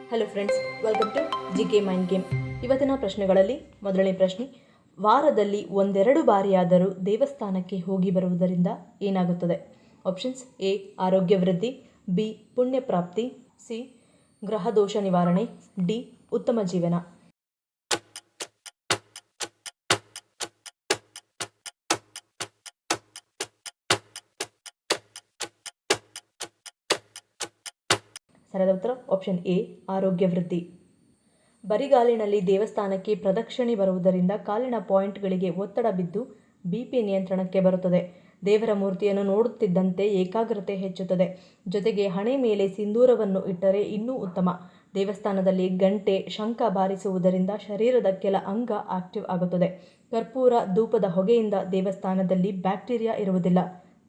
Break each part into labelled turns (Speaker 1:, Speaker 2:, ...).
Speaker 1: Hello friends, welcome to GK mind game. ಇವತ್ತಿನ ಪ್ರಶ್ನೆಗಳಲ್ಲಿ ಮೊದಲನೇ ಪ್ರಶ್ನೆ, ವಾರದಲ್ಲಿ ಒಂದೆರಡು ಬಾರಿಯಾದರೂ ದೇವಸ್ಥಾನಕ್ಕೆ ಹೋಗಿ ಬರುವುದರಿಂದ ಏನಾಗುತ್ತದೆ? ಆಪ್ಷನ್ಸ್: ಎ ಆರೋಗ್ಯ ವೃದ್ಧಿ, ಬಿ ಪುಣ್ಯ ಪ್ರಾಪ್ತಿ, ಸಿ ಗ್ರಹ ದೋಷ ನಿವಾರಣೆ, ಡಿ ಉತ್ತಮ ಜೀವನ. ಸರಿಯಾದ ಉತ್ತರ ಆಪ್ಷನ್ ಎ ಆರೋಗ್ಯ ವೃದ್ಧಿ. ಬರಿಗಾಲಿನಲ್ಲಿ ದೇವಸ್ಥಾನಕ್ಕೆ ಪ್ರದಕ್ಷಿಣೆ ಬರುವುದರಿಂದ ಕಾಲಿನ ಪಾಯಿಂಟ್ಗಳಿಗೆ ಒತ್ತಡ ಬಿದ್ದು ಬಿಪಿ ನಿಯಂತ್ರಣಕ್ಕೆ ಬರುತ್ತದೆ. ದೇವರ ಮೂರ್ತಿಯನ್ನು ನೋಡುತ್ತಿದ್ದಂತೆ ಏಕಾಗ್ರತೆ ಹೆಚ್ಚುತ್ತದೆ. ಜೊತೆಗೆ ಹಣೆ ಮೇಲೆ ಸಿಂಧೂರವನ್ನು ಇಟ್ಟರೆ ಇನ್ನೂ ಉತ್ತಮ. ದೇವಸ್ಥಾನದಲ್ಲಿ ಗಂಟೆ, ಶಂಖ ಬಾರಿಸುವುದರಿಂದ ಶರೀರದ ಕೆಲ ಅಂಗ ಆಕ್ಟಿವ್ ಆಗುತ್ತದೆ. ಕರ್ಪೂರ, ಧೂಪದ ಹೊಗೆಯಿಂದ ದೇವಸ್ಥಾನದಲ್ಲಿ ಬ್ಯಾಕ್ಟೀರಿಯಾ ಇರುವುದಿಲ್ಲ.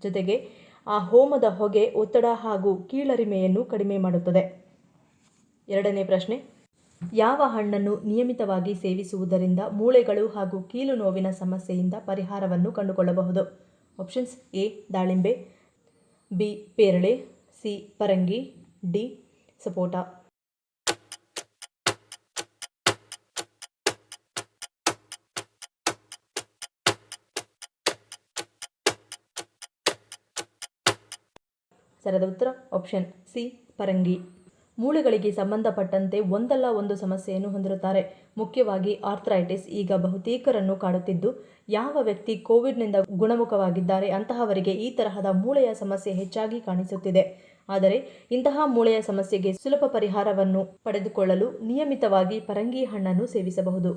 Speaker 1: ಜೊತೆಗೆ ಆ ಹೋಮದ ಹೊಗೆ ಒತ್ತಡ ಹಾಗೂ ಕೀಳರಿಮೆಯನ್ನು ಕಡಿಮೆ ಮಾಡುತ್ತದೆ. ಎರಡನೇ ಪ್ರಶ್ನೆ, ಯಾವ ಹಣ್ಣನ್ನು ನಿಯಮಿತವಾಗಿ ಸೇವಿಸುವುದರಿಂದ ಮೂಳೆಗಳು ಹಾಗೂ ಕೀಲು ನೋವಿನ ಸಮಸ್ಯೆಯಿಂದ ಪರಿಹಾರವನ್ನು ಕಂಡುಕೊಳ್ಳಬಹುದು? ಆಪ್ಷನ್ಸ್: ಎ ದಾಳಿಂಬೆ, ಬಿ ಪೇರಳೆ, ಸಿ ಪರಂಗಿ, ಡಿ ಸಪೋಟ. ಸರಿಯಾದ ಉತ್ತರ ಆಪ್ಷನ್ ಸಿ ಪರಂಗಿ. ಮೂಳೆಗಳಿಗೆ ಸಂಬಂಧಪಟ್ಟಂತೆ ಒಂದಲ್ಲ ಒಂದು ಸಮಸ್ಯೆಯನ್ನು ಹೊಂದಿರುತ್ತಾರೆ. ಮುಖ್ಯವಾಗಿ ಆರ್ಥ್ರೈಟಿಸ್ ಈಗ ಬಹುತೇಕರನ್ನು ಕಾಡುತ್ತಿದ್ದು, ಯಾವ ವ್ಯಕ್ತಿ ಕೋವಿಡ್ನಿಂದ ಗುಣಮುಖವಾಗಿದ್ದಾರೆ ಅಂತಹವರಿಗೆ ಈ ತರಹದ ಮೂಳೆಯ ಸಮಸ್ಯೆ ಹೆಚ್ಚಾಗಿ ಕಾಣಿಸುತ್ತಿದೆ. ಆದರೆ ಇಂತಹ ಮೂಳೆಯ ಸಮಸ್ಯೆಗೆ ಸುಲಭ ಪರಿಹಾರವನ್ನು ಪಡೆದುಕೊಳ್ಳಲು ನಿಯಮಿತವಾಗಿ ಪರಂಗಿ ಹಣ್ಣನ್ನು ಸೇವಿಸಬಹುದು.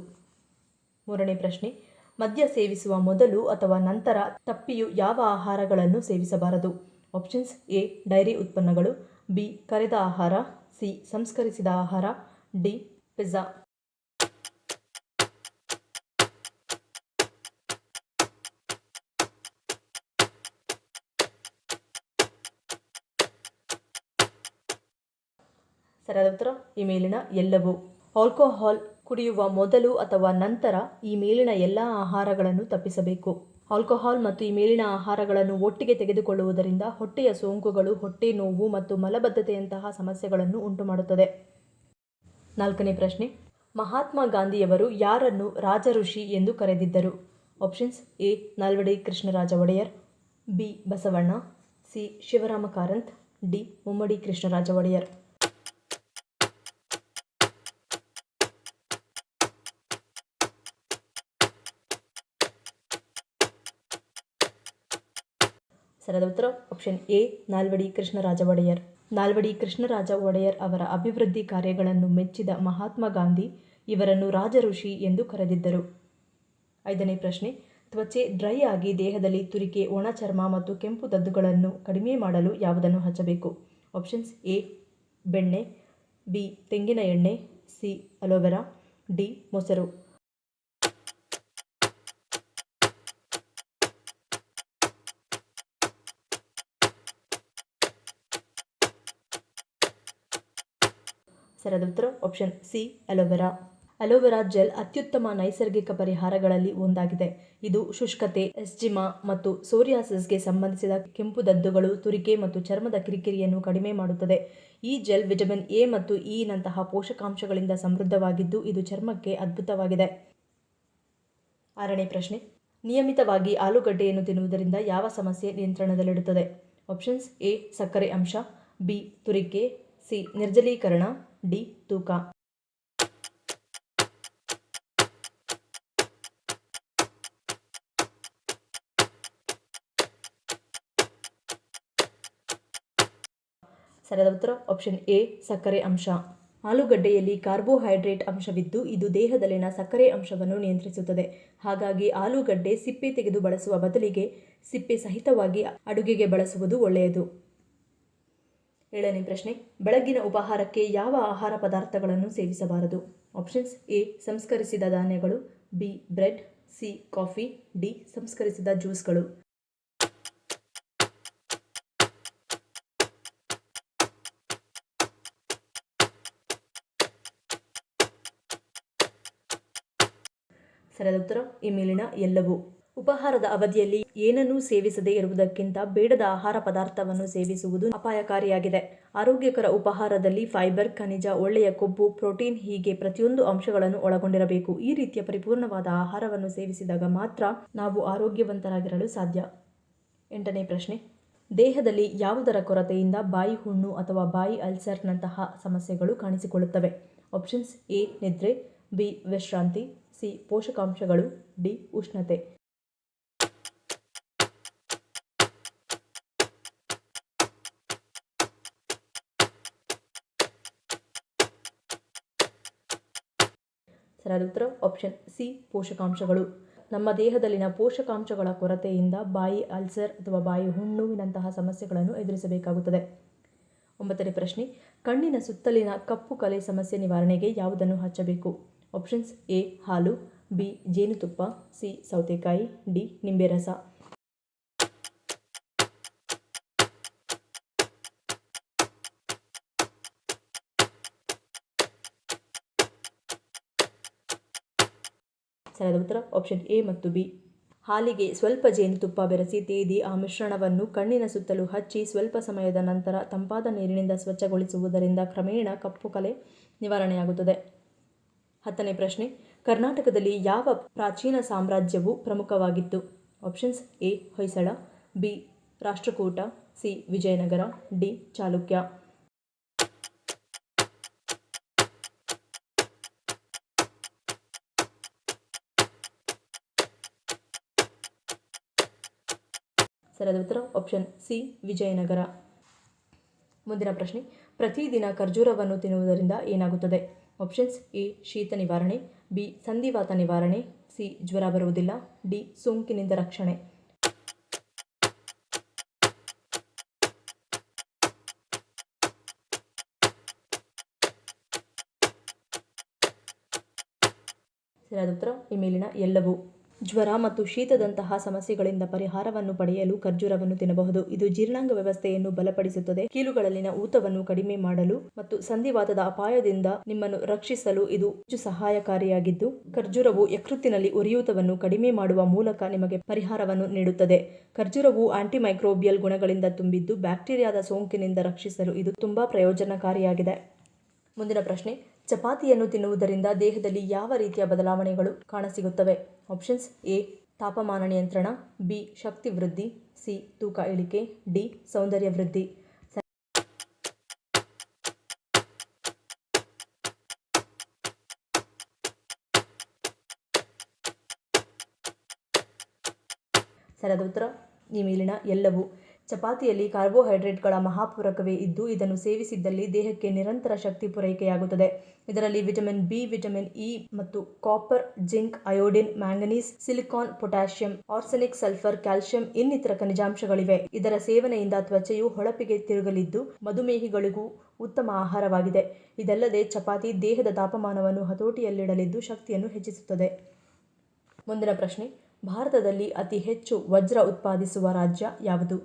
Speaker 1: ಮೂರನೇ ಪ್ರಶ್ನೆ, ಮದ್ಯ ಸೇವಿಸುವ ಮೊದಲು ಅಥವಾ ನಂತರ ತಪ್ಪಿಯು ಯಾವ ಆಹಾರಗಳನ್ನು ಸೇವಿಸಬಾರದು? ಆಪ್ಷನ್ಸ್: ಎ ಡೈರಿ ಉತ್ಪನ್ನಗಳು, ಬಿ ಕರೆದ ಆಹಾರ, ಸಿ ಸಂಸ್ಕರಿಸಿದ ಆಹಾರ, ಡಿ ಪಿಜ್ಜಾ. ಸರಿಯಾದ ಉತ್ತರ ಈ ಮೇಲಿನ ಎಲ್ಲವೂ. ಆಲ್ಕೋಹಾಲ್ ಕುಡಿಯುವ ಮೊದಲು ಅಥವಾ ನಂತರ ಈ ಮೇಲಿನ ಎಲ್ಲ ಆಹಾರಗಳನ್ನು ತಪ್ಪಿಸಬೇಕು. ಆಲ್ಕೋಹಾಲ್ ಮತ್ತು ಈ ಮೇಲಿನ ಆಹಾರಗಳನ್ನು ಒಟ್ಟಿಗೆ ತೆಗೆದುಕೊಳ್ಳುವುದರಿಂದ ಹೊಟ್ಟೆಯ ಸೋಂಕುಗಳು, ಹೊಟ್ಟೆ ನೋವು ಮತ್ತು ಮಲಬದ್ಧತೆಯಂತಹ ಸಮಸ್ಯೆಗಳನ್ನು ಉಂಟುಮಾಡುತ್ತದೆ. ನಾಲ್ಕನೇ ಪ್ರಶ್ನೆ, ಮಹಾತ್ಮ ಗಾಂಧಿಯವರು ಯಾರನ್ನು ರಾಜಋಷಿ ಎಂದು ಕರೆದಿದ್ದರು? Options: A Nalvadi Krishnaraja Wodeyar, B Basavanna, C Shivarama Karanth, D Mummadi Krishnaraja Wodeyar. ಸರಿಯಾದ ಉತ್ತರ ಆಪ್ಷನ್ ಎ ನಾಲ್ವಡಿ ಕೃಷ್ಣರಾಜ ಒಡೆಯರ್. ನಾಲ್ವಡಿ ಕೃಷ್ಣರಾಜ ಒಡೆಯರ್ ಅವರ ಅಭಿವೃದ್ಧಿ ಕಾರ್ಯಗಳನ್ನು ಮೆಚ್ಚಿದ ಮಹಾತ್ಮ ಗಾಂಧಿ ಇವರನ್ನು ರಾಜಋಷಿ ಎಂದು ಕರೆದಿದ್ದರು. ಐದನೇ ಪ್ರಶ್ನೆ, ತ್ವಚೆ ಡ್ರೈ ಆಗಿ ದೇಹದಲ್ಲಿ ತುರಿಕೆ, ಒಣ ಚರ್ಮ ಮತ್ತು ಕೆಂಪು ದದ್ದುಗಳನ್ನು ಕಡಿಮೆ ಮಾಡಲು ಯಾವುದನ್ನು ಹಚ್ಚಬೇಕು? ಆಪ್ಷನ್ಸ್: ಎ ಬೆಣ್ಣೆ, ಬಿ ತೆಂಗಿನ ಎಣ್ಣೆ, ಸಿ ಅಲೋವೆರಾ, ಡಿ ಮೊಸರು. ಸರಿಯಾದ ಉತ್ತರ option C aloe vera. Aloe vera gel ಅತ್ಯುತ್ತಮ ನೈಸರ್ಗಿಕ ಪರಿಹಾರಗಳಲ್ಲಿ ಒಂದಾಗಿದೆ. ಇದು ಶುಷ್ಕತೆ, ಎಸ್ಜಿಮಾ ಮತ್ತು ಸೋರಿಯಾಸಿಸ್ಗೆ ಸಂಬಂಧಿಸಿದ ಕೆಂಪು ದದ್ದುಗಳು, ತುರಿಕೆ ಮತ್ತು ಚರ್ಮದ ಕಿರಿಕಿರಿಯನ್ನು ಕಡಿಮೆ ಮಾಡುತ್ತದೆ. ಈ ಜೆಲ್ ವಿಟಮಿನ್ ಎ ಮತ್ತು ಇ ನಂತಹ ಪೋಷಕಾಂಶಗಳಿಂದ ಸಮೃದ್ಧವಾಗಿದ್ದು, ಇದು ಚರ್ಮಕ್ಕೆ ಅದ್ಭುತವಾಗಿದೆ. ಆರನೇ ಪ್ರಶ್ನೆ, ನಿಯಮಿತವಾಗಿ ಆಲೂಗಡ್ಡೆಯನ್ನು ತಿನ್ನುವುದರಿಂದ ಯಾವ ಸಮಸ್ಯೆ ನಿಯಂತ್ರಣದಲ್ಲಿಡುತ್ತದೆ? ಆಪ್ಷನ್ಸ್: ಎ ಸಕ್ಕರೆ ಅಂಶ, ಬಿ ತುರಿಕೆ, ಸಿ ನಿರ್ಜಲೀಕರಣ, ಡಿ ತೂಕ. ಸರಿಯಾದ ಉತ್ತರ ಆಪ್ಷನ್ ಎ ಸಕ್ಕರೆ ಅಂಶ. ಆಲೂಗಡ್ಡೆಯಲ್ಲಿ ಕಾರ್ಬೋಹೈಡ್ರೇಟ್ ಅಂಶವಿದ್ದು, ಇದು ದೇಹದಲ್ಲಿನ ಸಕ್ಕರೆ ಅಂಶವನ್ನು ನಿಯಂತ್ರಿಸುತ್ತದೆ. ಹಾಗಾಗಿ ಆಲೂಗಡ್ಡೆ ಸಿಪ್ಪೆ ತೆಗೆದು ಬಳಸುವ ಬದಲಿಗೆ ಸಿಪ್ಪೆ ಸಹಿತವಾಗಿ ಅಡುಗೆಗೆ ಬಳಸುವುದು ಒಳ್ಳೆಯದು. ಏಳನೇ ಪ್ರಶ್ನೆ, ಬೆಳಗ್ಗಿನ ಉಪಹಾರಕ್ಕೆ ಯಾವ ಆಹಾರ ಪದಾರ್ಥಗಳನ್ನು ಸೇವಿಸಬಾರದು? ಆಪ್ಷನ್ಸ್: ಎ ಸಂಸ್ಕರಿಸಿದ ಧಾನ್ಯಗಳು, B bread, C coffee, D ಸಂಸ್ಕರಿಸಿದ ಜ್ಯೂಸ್ಗಳು. ಸರಿಯಾದ ಉತ್ತರ ಈ ಮೇಲಿನ ಎಲ್ಲವೂ. ಉಪಹಾರದ ಅವಧಿಯಲ್ಲಿ ಏನನ್ನೂ ಸೇವಿಸದೇ ಇರುವುದಕ್ಕಿಂತ ಬೇಡದ ಆಹಾರ ಪದಾರ್ಥವನ್ನು ಸೇವಿಸುವುದು ಅಪಾಯಕಾರಿಯಾಗಿದೆ. ಆರೋಗ್ಯಕರ ಉಪಹಾರದಲ್ಲಿ ಫೈಬರ್, ಖನಿಜ, ಒಳ್ಳೆಯ ಕೊಬ್ಬು, ಪ್ರೋಟೀನ್ ಹೀಗೆ ಪ್ರತಿಯೊಂದು ಅಂಶಗಳನ್ನು ಒಳಗೊಂಡಿರಬೇಕು. ಈ ರೀತಿಯ ಪರಿಪೂರ್ಣವಾದ ಆಹಾರವನ್ನು ಸೇವಿಸಿದಾಗ ಮಾತ್ರ ನಾವು ಆರೋಗ್ಯವಂತರಾಗಿರಲು ಸಾಧ್ಯ. 8ನೇ ಪ್ರಶ್ನೆ. ದೇಹದಲ್ಲಿ ಯಾವುದರ ಕೊರತೆಯಿಂದ ಬಾಯಿ ಹುಣ್ಣು ಅಥವಾ ಬಾಯಿ ಅಲ್ಸರ್ನಂತಹ ಸಮಸ್ಯೆಗಳು ಕಾಣಿಸಿಕೊಳ್ಳುತ್ತವೆ? Options: A. ನಿದ್ರೆ, ಬಿ. ವಿಶ್ರಾಂತಿ, ಸಿ. ಪೋಷಕಾಂಶಗಳು, ಡಿ. ಉಷ್ಣತೆ. ಸರಿಯಾದ ಉತ್ತರ ಆಪ್ಷನ್ ಸಿ. ಪೋಷಕಾಂಶಗಳು. ನಮ್ಮ ದೇಹದಲ್ಲಿನ ಪೋಷಕಾಂಶಗಳ ಕೊರತೆಯಿಂದ ಬಾಯಿ ಅಲ್ಸರ್ ಅಥವಾ ಬಾಯಿ ಹುಣ್ಣುವಿನಂತಹ ಸಮಸ್ಯೆಗಳನ್ನು ಎದುರಿಸಬೇಕಾಗುತ್ತದೆ. 9ನೇ ಪ್ರಶ್ನೆ. ಕಣ್ಣಿನ ಸುತ್ತಲಿನ ಕಪ್ಪು ಕಲೆ ಸಮಸ್ಯೆ ನಿವಾರಣೆಗೆ ಯಾವುದನ್ನು ಹಚ್ಚಬೇಕು? Options: A. ಹಾಲು, ಬಿ. ಜೇನುತುಪ್ಪ, ಸಿ. ಸೌತೆಕಾಯಿ, ಡಿ. ನಿಂಬೆ ರಸ. ಸರಿಯಾದ ಉತ್ತರ ಆಪ್ಷನ್ ಎ ಮತ್ತು ಬಿ. ಹಾಲಿಗೆ ಸ್ವಲ್ಪ ಜೇನುತುಪ್ಪ ಬೆರೆಸಿ ತೇದಿ ಆ ಮಿಶ್ರಣವನ್ನು ಕಣ್ಣಿನ ಸುತ್ತಲೂ ಹಚ್ಚಿ ಸ್ವಲ್ಪ ಸಮಯದ ನಂತರ ತಂಪಾದ ನೀರಿನಿಂದ ಸ್ವಚ್ಛಗೊಳಿಸುವುದರಿಂದ ಕ್ರಮೇಣ ಕಪ್ಪು ಕಲೆ ನಿವಾರಣೆಯಾಗುತ್ತದೆ. 10ನೇ ಪ್ರಶ್ನೆ. ಕರ್ನಾಟಕದಲ್ಲಿ ಯಾವ ಪ್ರಾಚೀನ ಸಾಮ್ರಾಜ್ಯವು ಪ್ರಮುಖವಾಗಿತ್ತು? Options: A. Hoysala, B. Rashtrakuta, C. Vijayanagara, D. Chalukya. ಸರಿಯಾದ ಉತ್ತರ ಆಪ್ಷನ್ ಸಿ. ವಿಜಯನಗರ. ಮುಂದಿನ ಪ್ರಶ್ನೆ. ಪ್ರತಿದಿನ ಖರ್ಜೂರವನ್ನು ತಿನ್ನುವುದರಿಂದ ಏನಾಗುತ್ತದೆ? Options: A. ಶೀತ ನಿವಾರಣೆ, ಬಿ. ಸಂಧಿವಾತ ನಿವಾರಣೆ, ಸಿ. ಜ್ವರ ಬರುವುದಿಲ್ಲ, ಡಿ. ಸೋಂಕಿನಿಂದ ರಕ್ಷಣೆ. ಸರಿಯಾದ ಉತ್ತರ ಈ ಮೇಲಿನ ಎಲ್ಲವೂ. ಜ್ವರ ಮತ್ತು ಶೀತದಂತಹ ಸಮಸ್ಯೆಗಳಿಂದ ಪರಿಹಾರವನ್ನು ಪಡೆಯಲು ಖರ್ಜೂರವನ್ನು ತಿನ್ನಬಹುದು. ಇದು ಜೀರ್ಣಾಂಗ ವ್ಯವಸ್ಥೆಯನ್ನು ಬಲಪಡಿಸುತ್ತದೆ, ಕೀಲುಗಳಲ್ಲಿನ ಊತವನ್ನು ಕಡಿಮೆ ಮಾಡಲು ಮತ್ತು ಸಂಧಿವಾತದ ಅಪಾಯದಿಂದ ನಿಮ್ಮನ್ನು ರಕ್ಷಿಸಲು ಇದು ಹೆಚ್ಚು ಸಹಾಯಕಾರಿಯಾಗಿದ್ದು, ಖರ್ಜೂರವು ಯಕೃತ್ತಿನಲ್ಲಿ ಉರಿಯೂತವನ್ನು ಕಡಿಮೆ ಮಾಡುವ ಮೂಲಕ ನಿಮಗೆ ಪರಿಹಾರವನ್ನು ನೀಡುತ್ತದೆ. ಖರ್ಜೂರವು ಆಂಟಿಮೈಕ್ರೋಬಿಯಲ್ ಗುಣಗಳಿಂದ ತುಂಬಿದ್ದು, ಬ್ಯಾಕ್ಟೀರಿಯಾದ ಸೋಂಕಿನಿಂದ ರಕ್ಷಿಸಲು ಇದು ತುಂಬಾ ಪ್ರಯೋಜನಕಾರಿಯಾಗಿದೆ. ಮುಂದಿನ ಪ್ರಶ್ನೆ. ಚಪಾತಿಯನ್ನು ತಿನ್ನುವುದರಿಂದ ದೇಹದಲ್ಲಿ ಯಾವ ರೀತಿಯ ಬದಲಾವಣೆಗಳು ಕಾಣಸಿಗುತ್ತವೆ? Options: A. ತಾಪಮಾನ ನಿಯಂತ್ರಣ, ಬಿ. ಶಕ್ತಿ ವೃದ್ಧಿ, ಸಿ. ತೂಕ ಇಳಿಕೆ, ಡಿ. ಸೌಂದರ್ಯ ವೃದ್ಧಿ. ಸರಿಯಾದ ಉತ್ತರ ಈ ಮೇಲಿನ ಎಲ್ಲವೂ. ಚಪಾತಿಯಲ್ಲಿ ಕಾರ್ಬೋಹೈಡ್ರೇಟ್ಗಳ ಮಹಾಪೂರಕವೇ ಇದ್ದು, ಇದನ್ನು ಸೇವಿಸಿದ್ದಲ್ಲಿ ದೇಹಕ್ಕೆ ನಿರಂತರ ಶಕ್ತಿ ಪೂರೈಕೆಯಾಗುತ್ತದೆ. ಇದರಲ್ಲಿ ವಿಟಮಿನ್ ಬಿ, ವಿಟಮಿನ್ ಇ ಮತ್ತು copper, zinc, iodine, manganese, silicon, potassium, arsenic, sulphur, calcium ಇನ್ನಿತರ ಖನಿಜಾಂಶಗಳಿವೆ. ಇದರ ಸೇವನೆಯಿಂದ ತ್ವಚೆಯು ಹೊಳಪಿಗೆ ತಿರುಗಲಿದ್ದು, ಮಧುಮೇಹಿಗಳಿಗೂ ಉತ್ತಮ ಆಹಾರವಾಗಿದೆ. ಇದಲ್ಲದೆ ಚಪಾತಿ ದೇಹದ ತಾಪಮಾನವನ್ನು ಹತೋಟಿಯಲ್ಲಿಡಲಿದ್ದು, ಶಕ್ತಿಯನ್ನು ಹೆಚ್ಚಿಸುತ್ತದೆ. ಮುಂದಿನ ಪ್ರಶ್ನೆ. ಭಾರತದಲ್ಲಿ ಅತಿ ಹೆಚ್ಚು ವಜ್ರ ಉತ್ಪಾದಿಸುವ ರಾಜ್ಯ ಯಾವುದು?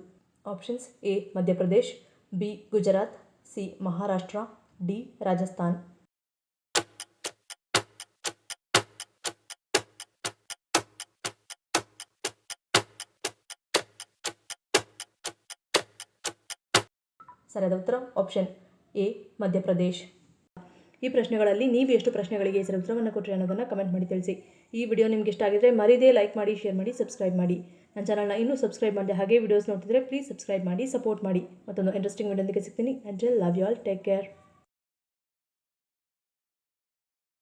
Speaker 1: Options: A. Madhya Pradesh, B. Gujarat, C. Maharashtra, D. Rajasthan. ಸರಿಯಾದ ಉತ್ತರ ಆಪ್ಷನ್ ಎ. ಮಧ್ಯಪ್ರದೇಶ್. ಈ ಪ್ರಶ್ನೆಗಳಲ್ಲಿ ನೀವು ಎಷ್ಟು ಪ್ರಶ್ನೆಗಳಿಗೆ ಸರಿ ಉತ್ತರವನ್ನು ಕೊಟ್ಟರೆ ಅನ್ನೋದನ್ನು ಕಮೆಂಟ್ ಮಾಡಿ ತಿಳಿಸಿ. ಈ ವಿಡಿಯೋ ನಿಮ್ಗೆ ಇಷ್ಟ ಆಗಿದ್ರೆ ಮರಿದೇ ಲೈಕ್ ಮಾಡಿ, ಶೇರ್ ಮಾಡಿ, ಸಬ್ಸ್ಕ್ರೈಬ್ ಮಾಡಿ. ನನ್ನ ಚಾನಲ್ನ ಇನ್ನೂ ಸಬ್ಸ್ಕ್ರೈಬ್ ಮಾಡಿ ಹಾಗೆ ವಿಡಿಯೋಸ್ ನೋಡ್ತಿದ್ರೆ ಪ್ಲೀಸ್ ಸಬ್ಸ್ಕ್ರೈಬ್ ಮಾಡಿ, ಸಪೋರ್ಟ್ ಮಾಡಿ. ಮತ್ತೊಂದು ಇಂಟ್ರೆಸ್ಟಿಂಗ್ ವಿಡಿಯೋದೊಂದಿಗೆ ಸಿಗ್ತೀನಿ. Until love you all, take care.